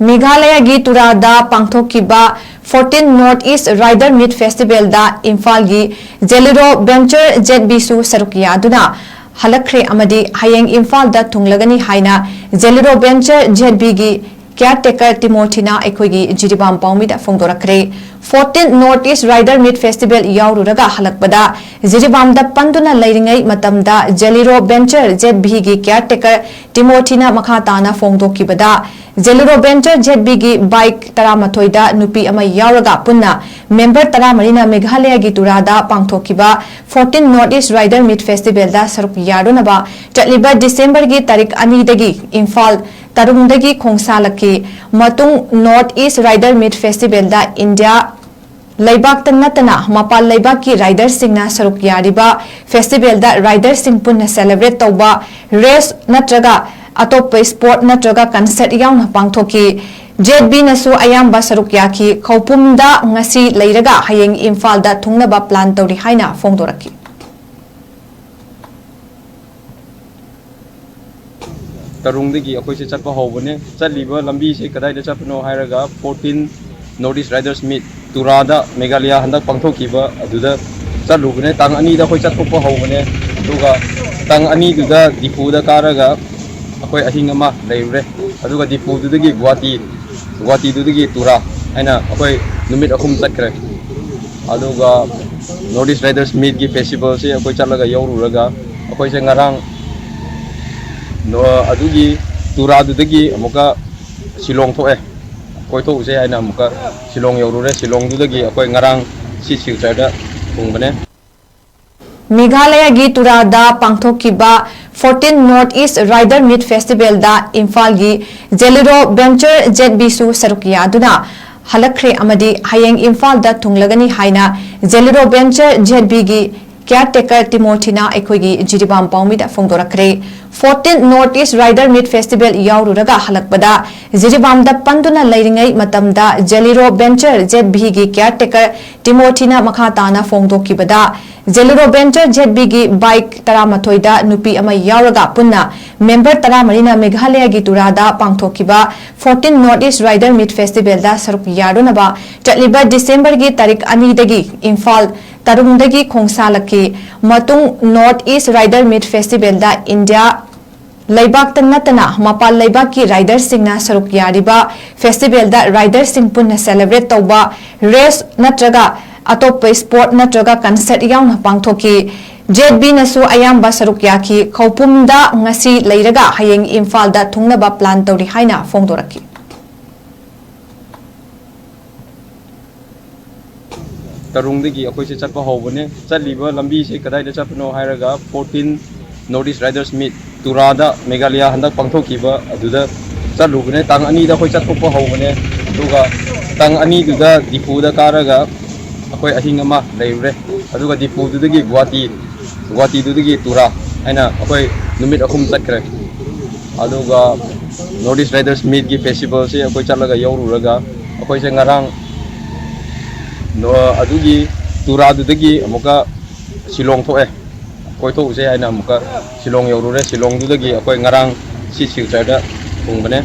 ꯃꯦꯘꯥꯂꯌꯥꯒꯤ ꯇꯨꯔꯥꯗ ꯄꯥꯡꯊꯣꯛꯈꯤꯕ 14 north east rider ꯃꯤꯠ ꯐꯦꯁꯇꯤꯚꯦꯜꯗ ꯏꯝꯐꯥꯜꯒꯤ 𝗬𝗏 ꯚꯦꯟꯆꯔ 𝗧 ꯁꯔꯨꯛ ꯌꯥꯗꯨꯅ ꯍꯜꯂꯛꯈ꯭ꯔꯦ ꯑꯃꯗꯤ ꯍꯌꯦꯡ ꯏꯝꯐꯥꯜꯗ ꯊꯨꯡꯂꯒꯅꯤ ꯍꯥꯏꯅ 𝗬𝗏 ꯚꯦꯟꯆꯔ 𝗧ꯒꯤ ꯀꯤꯌꯔꯇꯦꯀꯔ ꯇꯤꯃꯣꯊꯤꯅ ꯑꯩꯈꯣꯏꯒꯤ ꯖꯤꯔꯤꯕꯥꯝ ꯄꯥꯎꯃꯤꯗ ꯐꯣꯡꯗꯣꯔꯛꯈ꯭ꯔꯦ꯫ 14 ꯅꯣꯔꯊ ꯏꯁ ꯔꯥꯏꯗꯔ ꯃꯤꯠ ꯐꯦꯁꯇꯤꯚꯦꯜ ꯌꯥꯎꯔꯨꯔꯒ ꯍꯜꯂꯛꯄꯗ ꯖꯤꯔꯤꯕꯥꯝꯗ ꯄꯟꯗꯨꯅ ꯂꯩꯔꯤꯉꯩ ꯃꯇꯝꯗ 𝗬𝗏 ꯚꯦꯟꯆꯔ 𝗧ꯒꯤ ꯀꯤꯌꯔꯇꯦꯀꯔ ꯇꯤꯃꯣꯊꯤꯅ ꯃꯈꯥ ꯇꯥꯅ ꯐꯣꯡꯗꯣꯛꯈꯤꯕꯗ 𝗬𝗏 ꯚꯦꯟꯆꯔ 𝗧ꯒꯤ ꯕꯥꯏꯛ 13ꯗ ꯅꯨꯄꯤ ꯑꯃ ꯌꯥꯎꯔꯒ ꯄꯨꯟꯅ ꯃꯦꯝꯕꯔ 14ꯅ ꯃꯦꯘꯥꯂꯌꯥꯒꯤ ꯇꯨꯔꯥꯗ ꯄꯥꯡꯊꯣꯛꯈꯤꯕ 14 ꯅꯣꯔꯊ ꯏꯁ ꯔꯥꯏꯗꯔ ꯃꯤꯠ ꯐꯦꯁꯇꯤꯚꯦꯜꯗ ꯁꯔꯨꯛ ꯌꯥꯗꯨꯅꯕ ꯆꯠꯂꯤꯕ ꯗꯤꯁꯦꯝꯕꯔꯒꯤ ꯇꯥꯔꯤꯛ 2ꯗꯒꯤ ꯏꯝꯐꯥꯜ ꯇꯔꯨꯡꯗꯒꯤ ꯈꯣꯡꯁꯥꯜꯂꯛꯈꯤ꯫ ꯃꯇꯨꯡ ꯅꯣꯔꯊ ꯏꯁ ꯔꯥꯏꯗꯔ ꯃꯤꯠ ꯐꯦꯁꯇꯤꯚꯦꯜꯗ ꯏꯟꯗꯤꯌꯥ ꯂꯩꯕꯥꯛꯇ ꯅꯠꯇꯅ ꯃꯄꯥꯟ ꯂꯩꯕꯥꯛꯀꯤ ꯔꯥꯏꯗꯔꯁꯤꯡꯅ ꯁꯔꯨꯛ ꯌꯥꯔꯤꯕ ꯐꯦꯁꯇꯤꯚꯦꯜꯗ ꯔꯥꯏꯗꯔꯁꯤꯡ ꯄꯨꯟꯅ ꯁꯦꯂꯦꯕ꯭ꯔꯦꯠ ꯇꯧꯕ ꯔꯦꯁ ꯅꯠꯇ꯭ꯔꯒ ꯑꯇꯣꯞꯄ ꯁ꯭ꯄꯣꯔꯠ ꯅꯠꯇ꯭ꯔꯒ ꯀꯟꯁꯔꯠ ꯌꯥꯎꯅ ꯄꯥꯡꯊꯣꯛꯈꯤ꯫ ꯖꯦꯠꯕꯤꯅꯁꯨ ꯑꯌꯥꯝꯕ ꯁꯔꯨꯛ ꯌꯥꯈꯤ꯫ ꯈꯧꯄꯨꯝꯗ ꯉꯁꯤ ꯂꯩꯔꯒ ꯍꯌꯦꯡ ꯏꯝꯐꯥꯜꯗ ꯊꯨꯡꯅꯕ ꯄ꯭ꯂꯥꯟ ꯇꯧꯔꯤ ꯍꯥꯏꯅ ꯐꯣꯡꯗꯣꯔꯛꯈꯤ꯫ ꯇꯔꯨꯡꯗꯒꯤ ꯑꯩꯈꯣꯏꯁꯦ ꯆꯠꯄ ꯍꯧꯕꯅꯦ꯫ ꯆꯠꯂꯤꯕ ꯂꯝꯕꯤꯁꯦ ꯀꯗꯥꯏꯗ ꯆꯠꯄꯅꯣ ꯍꯥꯏꯔꯒ 14 ꯅꯣꯔꯊ ꯏꯁ ꯔꯥꯏꯗꯔꯁ ꯃꯤꯠ ꯇꯨꯔꯥꯗ ꯃꯦꯘꯥꯂꯌꯥ ꯍꯟꯗꯛ ꯄꯥꯡꯊꯣꯛꯈꯤꯕ ꯑꯗꯨꯗ ꯆꯠꯂꯨꯕꯅꯦ꯫ ꯇꯥꯡ 2ꯗ ꯑꯩꯈꯣꯏ ꯆꯠꯊꯣꯛꯄ ꯍꯧꯕꯅꯦ꯫ ꯑꯗꯨꯒ ꯇꯥꯡ 2ꯗꯨꯗ ꯗꯤꯐꯨꯗ ꯀꯥꯔꯒ ꯑꯩꯈꯣꯏ ꯑꯍꯤꯡ ꯑꯃ ꯂꯩꯔꯨꯔꯦ꯫ ꯑꯗꯨꯒ ꯗꯤꯐꯨꯗꯨꯗꯒꯤ ꯒꯨꯋꯥꯍꯥꯇꯤꯗꯨꯗꯒꯤ ꯇꯨꯔꯥ ꯍꯥꯏꯅ ꯑꯩꯈꯣꯏ ꯅꯨꯃꯤꯠ 3 ꯆꯠꯈ꯭ꯔꯦ꯫ ꯑꯗꯨꯒ ꯅꯣꯔꯊ ꯏꯁ ꯔꯥꯏꯗꯔꯁ ꯃꯤꯠꯀꯤ ꯐꯦꯁꯇꯤꯚꯦꯜꯁꯦ ꯑꯩꯈꯣꯏ ꯆꯠꯂꯒ ꯌꯧꯔꯨꯔꯒ ꯑꯩꯈꯣꯏꯁꯦ ꯉꯔꯥꯡ ꯑꯗꯨꯒꯤ ꯇꯨꯔꯥꯗꯨꯗꯒꯤ ꯑꯃꯨꯛꯀ ꯁꯤꯂꯣꯡ ꯊꯣꯛꯑꯦ ꯀꯣꯏꯊꯣꯛꯎꯁꯦ ꯍꯥꯏꯅ ꯑꯃꯨꯛꯀ ꯁꯤꯂꯣꯡ ꯌꯧꯔꯨꯔꯦ꯫ ꯁꯤꯂꯣꯡꯗꯨꯗꯒꯤ ꯑꯩꯈꯣꯏ ꯉꯔꯥꯡ 𝗧ꯗ ꯊꯨꯡꯕꯅꯦ꯫ ꯃꯦꯘꯥꯂꯌꯥꯒꯤ ꯇꯨꯔꯥꯗ ꯄꯥꯡꯊꯣꯛꯈꯤꯕ 14 ꯅꯣꯔꯊ ꯏꯁ ꯔꯥꯏꯗꯔ ꯃꯤꯠ ꯐꯦꯁꯇꯤꯚꯦꯜꯗ ꯏꯝꯐꯥꯜꯒꯤ 𝗬𝗏 ꯚꯦꯟꯆꯔ 𝗧 ꯁꯔꯨꯛ ꯌꯥꯗꯨꯅ ꯍꯜꯂꯛꯈ꯭ꯔꯦ ꯑꯃꯗꯤ ꯍꯌꯦꯡ ꯏꯝꯐꯥꯜꯗ ꯊꯨꯡꯂꯒꯅꯤ ꯍꯥꯏꯅ 𝗬𝗏 ꯚꯦꯟꯆꯔ 𝗧ꯒꯤ ꯀꯤꯌꯔꯇꯦꯀꯔ ꯇꯤꯃꯣꯊꯤꯅ ꯑꯩꯈꯣꯏꯒꯤ ꯖꯤꯔꯤꯕꯥꯝ ꯄꯥꯎꯃꯤꯗ ꯐꯣꯡꯗꯣꯔꯛꯈ꯭ꯔꯦ꯫ 14 ꯅꯣꯔꯊ ꯏꯁ ꯔꯥꯏꯗꯔ ꯃꯤꯠ ꯐꯦꯁꯇꯤꯚꯦꯜ ꯌꯥꯎꯔꯨꯔꯒ ꯍꯜꯂꯛꯄꯗ ꯖꯤꯔꯤꯕꯥꯝꯗ ꯄꯟꯗꯨꯅ ꯂꯩꯔꯤꯉꯩ ꯃꯇꯝꯗ 𝗬𝗏 ꯚꯦꯟꯆꯔ 𝗧ꯒꯤ ꯀꯤꯌꯔꯇꯦꯀꯔ ꯇꯤꯃꯣꯊꯤꯅ ꯃꯈꯥ ꯇꯥꯅ ꯐꯣꯡꯗꯣꯛꯈꯤꯕꯗ 𝗬𝗏 ꯚꯦꯟꯆꯔ 𝗧ꯒꯤ ꯕꯥꯏꯛ 13ꯗ ꯅꯨꯄꯤ ꯑꯃ ꯌꯥꯎꯔꯒ ꯄꯨꯟꯅ ꯃꯦꯝꯕꯔ 14ꯅ ꯃꯦꯘꯥꯂꯌꯥꯒꯤ ꯇꯨꯔꯥꯗ ꯄꯥꯡꯊꯣꯛꯈꯤꯕ 14 ꯅꯣꯔꯊ ꯏꯁ ꯔꯥꯏꯗꯔ ꯃꯤꯠ ꯐꯦꯁꯇꯤꯚꯦꯜꯗ ꯁꯔꯨꯛ ꯌꯥꯗꯨꯅꯕ ꯆꯠꯂꯤꯕ ꯗꯤꯁꯦꯝꯕꯔꯒꯤ ꯇꯥꯔꯤꯛ 2ꯗꯒꯤ ꯏꯝꯐꯥꯜ ꯇꯔꯨꯡꯗꯒꯤ ꯈꯣꯡꯁꯥꯜꯂꯛꯈꯤ꯫ ꯃꯇꯨꯡ ꯅꯣꯔꯊ ꯏꯁ ꯔꯥꯏꯗꯔ ꯃꯤꯠ ꯐꯦꯁꯇꯤꯚꯦꯜꯗ ꯏꯟꯗꯤꯌꯥ ꯂꯩꯕꯥꯛꯇ ꯅꯠꯇꯅ ꯃꯄꯥꯟ ꯂꯩꯕꯥꯛꯀꯤ ꯔꯥꯏꯗꯔꯁꯤꯡꯅ ꯁꯔꯨꯛ ꯌꯥꯔꯤꯕ ꯐꯦꯁꯇꯤꯚꯦꯜꯗ ꯔꯥꯏꯗꯔꯁꯤꯡ ꯄꯨꯟꯅ ꯁꯦꯂꯦꯕ꯭ꯔꯦꯠ ꯇꯧꯕ ꯔꯦꯁ ꯅꯠꯇ꯭ꯔꯒ ꯑꯇꯣꯞꯄ ꯁ꯭ꯄꯣꯔꯠ ꯅꯠꯇ꯭ꯔꯒ ꯀꯟꯁꯔꯠ ꯌꯥꯎꯅ ꯄꯥꯡꯊꯣꯛꯈꯤ꯫ ꯖꯦꯠꯕꯤꯅꯁꯨ ꯑꯌꯥꯝꯕ ꯁꯔꯨꯛ ꯌꯥꯈꯤ꯫ ꯈꯧꯄꯨꯝꯗ ꯉꯁꯤ ꯂꯩꯔꯒ ꯍꯌꯦꯡ ꯏꯝꯐꯥꯜꯗ ꯊꯨꯡꯅꯕ ꯄ꯭ꯂꯥꯟ ꯇꯧꯔꯤ ꯍꯥꯏꯅ ꯐꯣꯡꯗꯣꯔꯛꯈꯤ꯫ ꯇꯔꯨꯡꯗꯒꯤ ꯑꯩꯈꯣꯏꯁꯦ ꯆꯠꯄ ꯍꯧꯕꯅꯦ꯫ ꯆꯠꯂꯤꯕ ꯂꯝꯕꯤꯁꯦ ꯀꯗꯥꯏꯗ ꯆꯠꯄꯅꯣ ꯍꯥꯏꯔꯒ 14 ꯅꯣꯔꯊ ꯏꯁ ꯔꯥꯏꯗꯔꯁ ꯃꯤꯠ ꯇꯨꯔꯥꯗ ꯃꯦꯘꯥꯂꯌꯥ ꯍꯟꯗꯛ ꯄꯥꯡꯊꯣꯛꯈꯤꯕ ꯑꯗꯨꯗ ꯆꯠꯂꯨꯕꯅꯦ꯫ ꯇꯥꯡ 2ꯗ ꯑꯩꯈꯣꯏ ꯆꯠꯊꯣꯛꯄ ꯍꯧꯕꯅꯦ꯫ ꯑꯗꯨꯒ ꯇꯥꯡ 2ꯗꯨꯗ ꯗꯤꯐꯨꯗ ꯀꯥꯔꯒ ꯑꯩꯈꯣꯏ ꯑꯍꯤꯡ ꯑꯃ ꯂꯩꯔꯨꯔꯦ꯫ ꯑꯗꯨꯒ ꯗꯤꯐꯨꯗꯨꯗꯒꯤ ꯒꯨꯋꯥꯍꯥꯇꯤꯗꯨꯗꯒꯤ ꯇꯨꯔꯥ ꯍꯥꯏꯅ ꯑꯩꯈꯣꯏ ꯅꯨꯃꯤꯠ 3 ꯆꯠꯈ꯭ꯔꯦ꯫ ꯑꯗꯨꯒ ꯅꯣꯔꯊ ꯏꯁ ꯔꯥꯏꯗꯔꯁ ꯃꯤꯠꯀꯤ ꯐꯦꯁꯇꯤꯚꯦꯜꯁꯦ ꯑꯩꯈꯣꯏ ꯆꯠꯂꯒ ꯌꯧꯔꯨꯔꯒ ꯑꯩꯈꯣꯏꯁꯦ ꯉꯔꯥꯡ ꯑꯗꯨꯒꯤ ꯇꯨꯔꯥꯗꯨꯗꯒꯤ ꯑꯃꯨꯛꯀ ꯁꯤꯂꯣꯡ ꯊꯣꯛꯑꯦ ꯀꯣꯏꯊꯣꯛꯎꯁꯦ ꯍꯥꯏꯅ ꯑꯃꯨꯛꯀ ꯁꯤꯂꯣꯡ ꯌꯧꯔꯨꯔꯦ꯫ ꯁꯤꯂꯣꯡꯗꯨꯗꯒꯤ ꯑꯩꯈꯣꯏ ꯉꯔꯥꯡ 𝗧ꯗ ꯊꯨꯡꯕꯅꯦ꯫